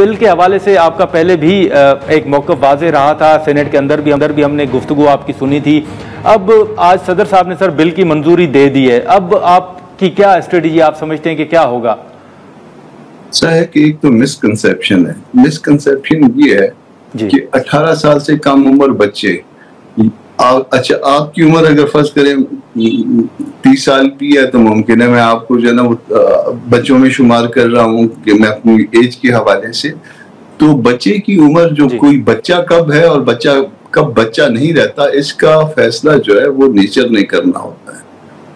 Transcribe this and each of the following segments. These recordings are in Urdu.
بل کے حوالے سے آپ کا پہلے بھی ایک موقف واضح رہا تھا، سینٹ کے اندر بھی ہم نے گفتگو آپ کی سنی تھی. اب آج صدر صاحب نے سر بل کی منظوری دے دی ہے، اب آپ کی کیا اسٹریٹجی آپ سمجھتے ہیں کہ کیا ہوگا؟ ہے کہ ایک تو مسکنسیپشن ہے. مسکنسیپشن یہ ہے کہ 18 سال سے کم عمر بچے، اچھا آپ کی عمر اگر فرض کریں 30 سال بھی ہے تو ممکن ہے میں آپ کو جو ہے نا بچوں میں شمار کر رہا ہوں کہ میں اپنی ایج کے حوالے سے. تو بچے کی عمر جو کوئی بچہ کب ہے اور بچہ کب بچہ نہیں رہتا، اس کا فیصلہ جو ہے وہ نیچر نے کرنا ہوتا ہے،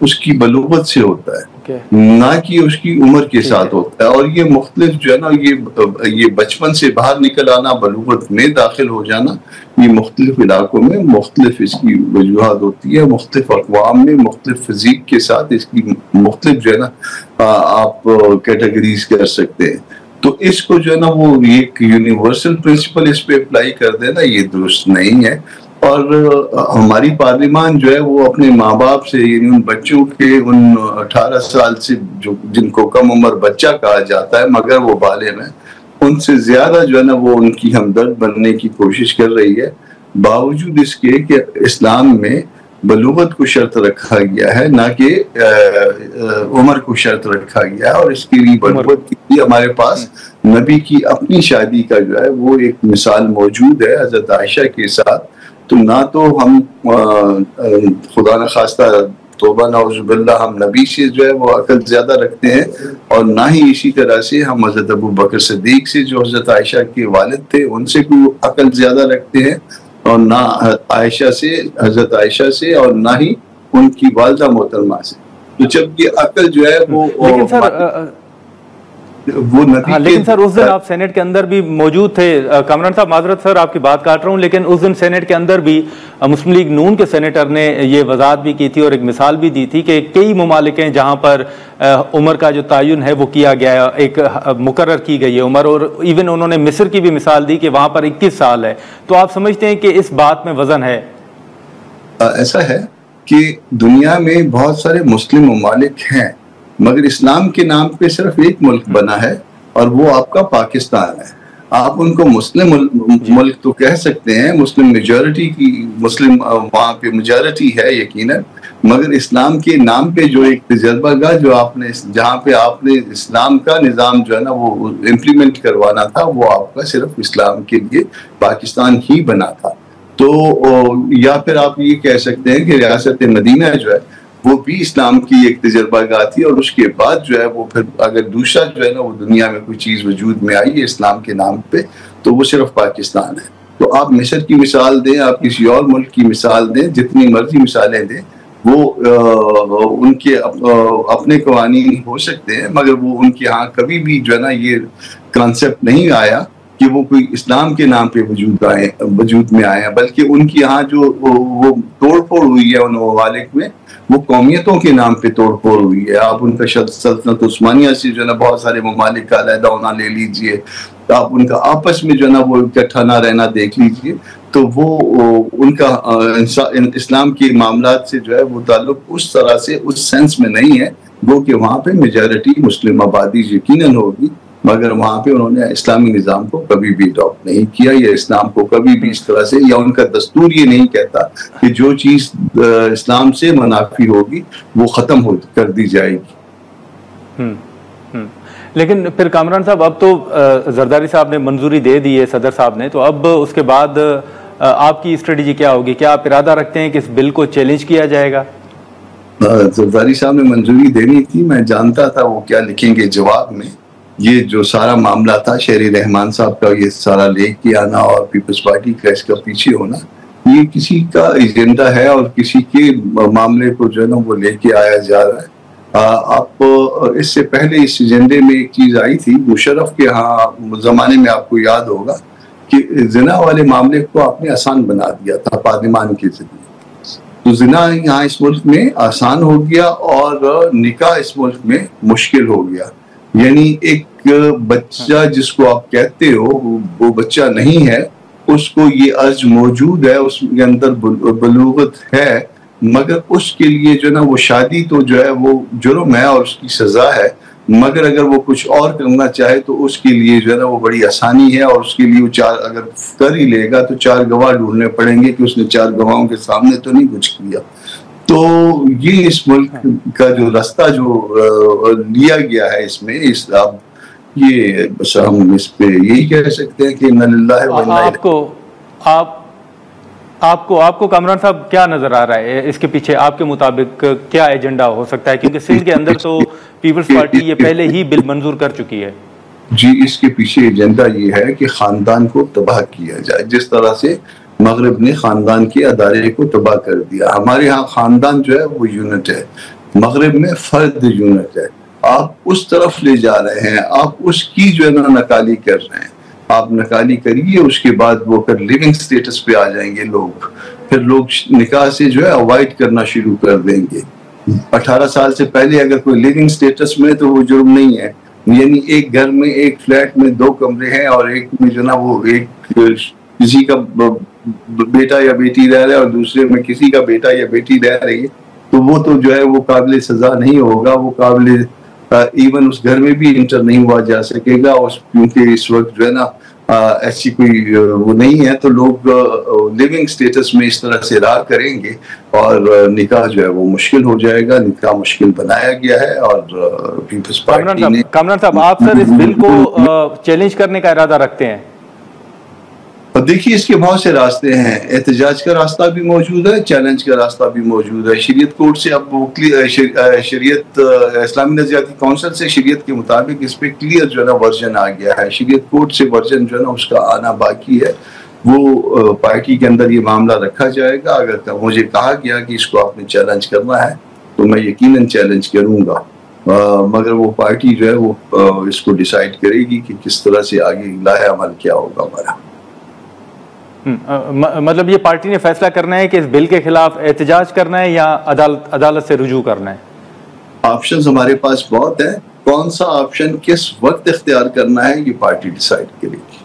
اس کی بلوغت سے ہوتا ہے، نہ کہ اس کی عمر کے ساتھ ہوتا ہے. اور یہ مختلف جو ہے نا یہ بچپن سے باہر نکل آنا، بلوغت میں داخل ہو جانا، یہ مختلف علاقوں میں مختلف اس کی وجوہات ہوتی ہے، مختلف اقوام میں مختلف فزیک کے ساتھ اس کی مختلف جو ہے نا آپ کیٹیگریز کر سکتے ہیں. تو اس کو جو ہے نا وہ ایک یونیورسل پرنسپل اس پہ اپلائی کر دینا یہ درست نہیں ہے. اور ہماری پارلیمان جو ہے وہ اپنے ماں باپ سے، یعنی ان بچوں کے ان 18 سال سے جن کو کم عمر بچہ کہا جاتا ہے مگر وہ بالغ ہیں، ان سے زیادہ جو ہے نا وہ ان کی ہمدرد بننے کی کوشش کر رہی ہے، باوجود اس کے کہ اسلام میں بلوغت کو شرط رکھا گیا ہے، نہ کہ عمر کو شرط رکھا گیا ہے. اور اس کے لیے بلوغت کے لیے ہمارے پاس نبی کی اپنی شادی کا جو ہے وہ ایک مثال موجود ہے حضرت عائشہ کے ساتھ. تو نہ تو ہم خدا نخواستہ توبہ نعوذ باللہ ہم نبی سے جو ہے وہ عقل زیادہ رکھتے ہیں، اور نہ ہی اسی طرح سے ہم حضرت ابو بکر صدیق سے جو حضرت عائشہ کے والد تھے ان سے کوئی عقل زیادہ رکھتے ہیں، اور نہ عائشہ سے، حضرت عائشہ سے، اور نہ ہی ان کی والدہ محترمہ سے. تو جب یہ عقل جو ہے وہ لیکن سر اس دن آپ سینٹ کے اندر بھی موجود تھے. کامران صاحب معذرت سر آپ کی بات کاٹ رہا ہوں، لیکن اس دن سینٹ کے اندر بھی مسلم لیگ نون کے سینیٹر نے یہ وضاحت بھی کی تھی اور ایک مثال بھی دی تھی کہ کئی ممالک ہیں جہاں پر عمر کا جو تعین ہے وہ کیا گیا ہے، ایک مقرر کی گئی ہے عمر، اور ایون انہوں نے مصر کی بھی مثال دی کہ وہاں پر 21 سال ہے. تو آپ سمجھتے ہیں کہ اس بات میں وزن ہے؟ ایسا ہے کہ دنیا میں بہت سارے مسلم ممالک ہیں، مگر اسلام کے نام پہ صرف ایک ملک بنا ہے اور وہ آپ کا پاکستان ہے. آپ ان کو مسلم ملک تو کہہ سکتے ہیں، مسلم میجورٹی کی مسلم وہاں پہ میجورٹی ہے یقیناً، مگر اسلام کے نام پہ جو ایک تجربہ گاہ جو آپ نے جہاں پہ آپ نے اسلام کا نظام جو ہے نا وہ امپلیمنٹ کروانا تھا، وہ آپ کا صرف اسلام کے لیے پاکستان ہی بنا تھا. تو یا پھر آپ یہ کہہ سکتے ہیں کہ ریاست مدینہ جو ہے وہ بھی اسلام کی ایک تجربہ گاہ تھی، اور اس کے بعد جو ہے وہ پھر اگر دوسرا جو ہے نا وہ دنیا میں کوئی چیز وجود میں آئی ہے اسلام کے نام پہ تو وہ صرف پاکستان ہے. تو آپ مصر کی مثال دیں، آپ کسی اور ملک کی مثال دیں، جتنی مرضی مثالیں دیں، وہ ان کے اپنے قوانین ہو سکتے ہیں، مگر وہ ان کے ہاں کبھی بھی جو ہے نا یہ کانسیپٹ نہیں آیا کہ وہ کوئی اسلام کے نام پہ وجود میں آئے ہیں، بلکہ ان کی یہاں جو وہ توڑ پھوڑ ہوئی ہے ان ممالک میں، وہ قومیتوں کے نام پہ توڑ پھوڑ ہوئی ہے. آپ ان کا سلطنت عثمانیہ سے جو ہے نا بہت سارے ممالک کا علیحدہ ہونا لے لیجئے، آپ ان کا آپس میں جو ہے نا وہ اکٹھا نہ رہنا دیکھ لیجئے، تو وہ ان کا اسلام کے معاملات سے جو ہے وہ تعلق اس طرح سے اس سینس میں نہیں ہے، وہ کہ وہاں پہ میجورٹی مسلم آبادی یقیناً ہوگی، مگر وہاں پہ انہوں نے اسلامی نظام کو کبھی بھی اڈاپٹ نہیں کیا، یا اسلام کو کبھی بھی اس طرح سے، یا ان کا دستور یہ نہیں کہتا کہ جو چیز اسلام سے منافی ہوگی وہ ختم کر دی جائے گی. لیکن پھر کامران صاحب اب تو زرداری صاحب نے منظوری دے دی ہے، صدر صاحب نے، تو اب اس کے بعد آپ کی اسٹریٹجی کیا ہوگی؟ کیا آپ ارادہ رکھتے ہیں کہ اس بل کو چیلنج کیا جائے گا؟ زرداری صاحب نے منظوری دینی تھی، میں جانتا تھا وہ کیا لکھیں گے جواب میں. یہ جو سارا معاملہ تھا شہری رحمان صاحب کا، یہ سارا لے کے آنا اور پیپلز پارٹی کا اس کا پیچھے ہونا، یہ کسی کا ایجنڈا ہے اور کسی کے معاملے کو جو ہے نا وہ لے کے آیا جا رہا ہے. آپ اس سے پہلے اس ایجنڈے میں ایک چیز آئی تھی مشرف کے ہاں زمانے میں، آپ کو یاد ہوگا کہ زنا والے معاملے کو آپ نے آسان بنا دیا تھا پارلیمان کے ذریعے. تو زنا یہاں اس ملک میں آسان ہو گیا اور نکاح اس ملک میں مشکل ہو گیا. یعنی ایک بچہ جس کو آپ کہتے ہو وہ بچہ نہیں ہے، اس کو یہ عرض موجود ہے، اس کے اندر بلوغت ہے، مگر اس کے لیے جو نا وہ شادی تو جو ہے وہ جرم ہے اور اس کی سزا ہے، مگر اگر وہ کچھ اور کرنا چاہے تو اس کے لیے جو ہے نا وہ بڑی آسانی ہے، اور اس کے لیے وہ اگر کر ہی لے گا تو 4 گواہ ڈھونڈنے پڑیں گے کہ اس نے 4 گواہوں کے سامنے تو نہیں کچھ کیا. تو یہ اس ملک کا جو راستہ جو لیا گیا ہے اس میں یہ بس ہم اس پہ یہی کہہ سکتے ہیں کہ انا للہ و انا الیہ. آپ کو کامران صاحب کیا نظر آ رہا ہے اس کے پیچھے آپ کے مطابق کیا ایجنڈا ہو سکتا ہے؟ کیونکہ سندھ کے اندر تو پیپلز پارٹی یہ پہلے ہی بل منظور کر چکی ہے. جی، اس کے پیچھے ایجنڈا یہ ہے کہ خاندان کو تباہ کیا جائے، جس طرح سے مغرب نے خاندان کے ادارے کو تباہ کر دیا. ہمارے ہاں خاندان جو ہے وہ یونٹ ہے، مغرب میں فرد یونٹ ہے. آپ اس طرف لے جا رہے ہیں، آپ اس کی جو ہے نا نکالی کر رہے ہیں. آپ نکالی کریے، اس کے بعد وہ پھر لیونگ سٹیٹس پہ آ جائیں گے لوگ، پھر لوگ نکاح سے جو ہے اوائڈ کرنا شروع کر دیں گے. 18 سال سے پہلے اگر کوئی لیونگ سٹیٹس میں تو وہ جرم نہیں ہے. یعنی ایک گھر میں ایک فلیٹ میں 2 کمرے ہیں اور ایک میں جو نا وہ ایک کسی کا بیٹا یا بیٹی رہ رہا ہے اور دوسرے میں کسی کا بیٹا یا بیٹی رہ رہی ہے، تو وہ تو جو ہے وہ قابل سزا نہیں ہوگا. وہ قابل ایون اس گھر میں بھی انٹر نہیں ہوا جا سکے گا، کیونکہ اس وقت جو ہے نا ایسی کوئی وہ نہیں ہے. تو لوگ لیونگ سٹیٹس میں اس طرح سے رہا کریں گے اور نکاح جو ہے وہ مشکل ہو جائے گا. نکاح مشکل بنایا گیا ہے اور پیپلز پارٹی نے. کامران صاحب، آپ سر اس بل کو چیلنج کرنے کا ارادہ رکھتے ہیں؟ دیکھیے، اس کے بہت سے راستے ہیں. احتجاج کا راستہ بھی موجود ہے، چیلنج کا راستہ بھی موجود ہے. شریعت کورٹ سے اب شریعت اسلامی نظریاتی کونسل سے شریعت کے مطابق اس پہ کلیئر جو ہے نا ورژن آ گیا ہے. شریعت کورٹ سے ورژن جو ہے نا اس کا آنا باقی ہے. وہ پارٹی کے اندر یہ معاملہ رکھا جائے گا. اگر مجھے کہا گیا کہ اس کو آپ نے چیلنج کرنا ہے تو میں یقیناً چیلنج کروں گا، مگر وہ پارٹی جو ہے وہ اس کو ڈیسائیڈ کرے گی کہ کس طرح سے آگے لاہ عمل کیا ہوگا ہمارا. مطلب یہ پارٹی نے فیصلہ کرنا ہے کہ اس بل کے خلاف احتجاج کرنا ہے یا عدالت سے رجوع کرنا ہے؟ آپشنز ہمارے پاس بہت ہیں. کون سا آپشن کس وقت اختیار کرنا ہے یہ پارٹی ڈیسائیڈ کرے گی.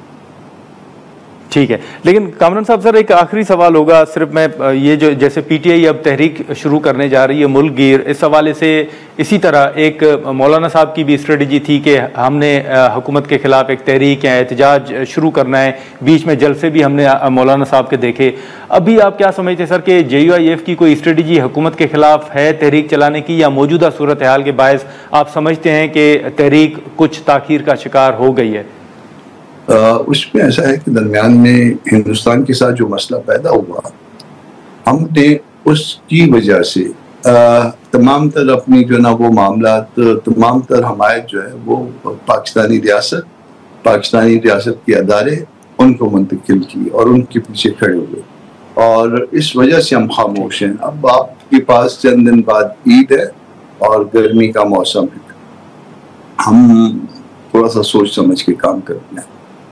ٹھیک ہے، لیکن کامران صاحب سر ایک آخری سوال ہوگا. صرف میں یہ جو جیسے پی ٹی آئی اب تحریک شروع کرنے جا رہی ہے ملک گیر، اس حوالے سے اسی طرح ایک مولانا صاحب کی بھی اسٹریٹجی تھی کہ ہم نے حکومت کے خلاف ایک تحریک یا احتجاج شروع کرنا ہے. بیچ میں جلسے بھی ہم نے مولانا صاحب کے دیکھے. ابھی آپ کیا سمجھتے سر کہ JUIF کی کوئی اسٹریٹجی حکومت کے خلاف ہے تحریک چلانے کی، یا موجودہ صورتحال کے باعث آپ سمجھتے ہیں کہ تحریک کچھ تاخیر کا شکار ہو گئی ہے؟ اس میں ایسا ہے کہ درمیان میں ہندوستان کے ساتھ جو مسئلہ پیدا ہوا، ہم نے اس کی وجہ سے تمام تر اپنی جو نا وہ معاملات، تمام تر حمایت جو ہے وہ پاکستانی ریاست کے ادارے ان کو منتقل کی اور ان کے پیچھے کھڑے ہوئے، اور اس وجہ سے ہم خاموش ہیں. اب آپ کے پاس چند دن بعد عید ہے اور گرمی کا موسم ہے. ہم تھوڑا سا سوچ سمجھ کے کام کرتے ہیں.